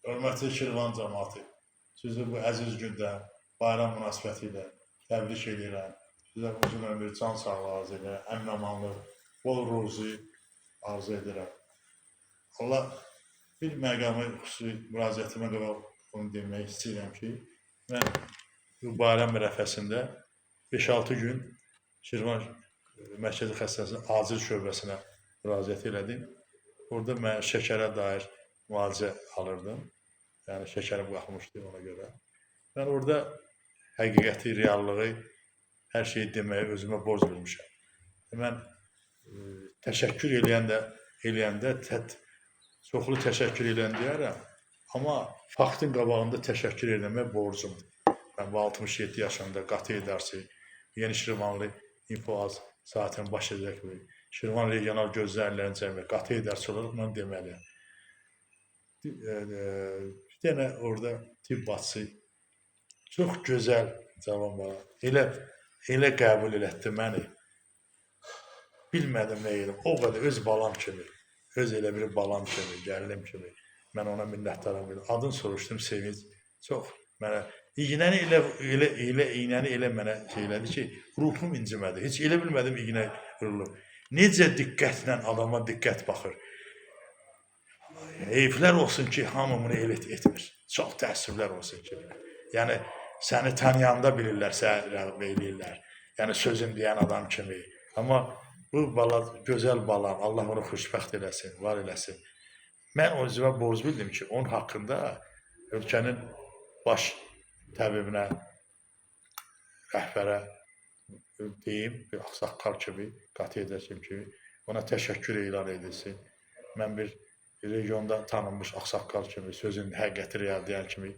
Hörmətli Şirvan cəmaatı, sizi bu əziz gündə bayram münasibəti ilə təbrik edirəm. Sizə uzun ömür, can sağlığı arzu edirəm, əmin-amanlıq, bol ruzi arzu edirəm. Allah bir məqamı xüsusi müraciətimə qabaq bunu demək istəyirəm ki, mən bu bayram ərəfəsində 5-6 gün Şirvan Mərkəzi Xəstəxanasının acil şöbəsinə müraciət elədim. Orada mən şəkərə dair müalicə alırdım. Yəni şəkərim qalxmışdı ona görə. Mən orada həqiqəti, reallığı, hər şeyi deməyə özümə borc vermişəm. Mən təşəkkür eləyəndə çoxlu təşəkkür eləyən deyərəm, amma faktın qabağında təşəkkür eləmək borcumdur. Mən bu 67 yaşında qatı edərsi, Yeni Şirvanlı İnfoaz saatinin baş edəkli, Şirvan regional gözlənilən cəmiyyət qatı edərsi olaraq mən deməliyəm. Bir dənə orada tibb bacısı çox gözəl cavan bala, elə qəbul elətdi məni. Bilmədim nə edim, o qədər öz balam kimi, öz elə bir balam kimi, gəlinim kimi. Mən ona minnətdaram. Adını soruşdum, sevinç. Çox mənə iğnəni elə mənə şey elədi ki, ruhum incimədi. Heç elə bilmədim iğnə vurulur. Necə diqqətlə adama diqqət baxır. Heyflər olsun ki, hamı bunu elə etmir. Çox təəssüflər olsun ki. Yəni, səni tanıyanda bilirlər, səni rəğb eləyirlər. Yəni, sözün deyən adam kimi. Amma bu bala, gözəl balam, Allah onu xoşbəxt eləsin, var eləsin. Mən o üzvə borc bildim ki, onun haqqında ölkənin baş təbibinə, rəhbərə deyim, bir axsaqqal kimi, qatı edəsim kimi, ona təşəkkür elan edilsin. Mən bir regionda tanınmış axsaqqal kimi, sözün həqiqəti real deyən kimi,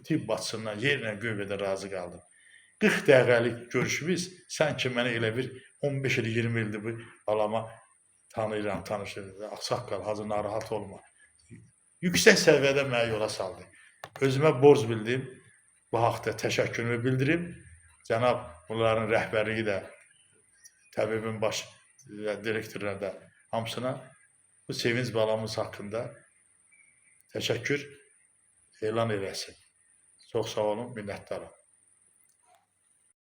tibb bacısından yerlə qüvvədə razı qaldım. 40 dəqiqəlik görüşümüz, sanki mənə elə bir 15 il, 20 ildir bu balama tanıyıram, tanışırım. Axsaqqal, hacı narahat olma. Yüksək səviyyədə mənə yola saldı. Özümə borc bildim, bu haqda təşəkkürümü bildirim. Cənab bunların rəhbərliyi də, təbibin baş direktoruna da, hamısına bu sevinç balamız haqqında təşəkkür elan eləsin. Çox sağ olun, minnətdarım.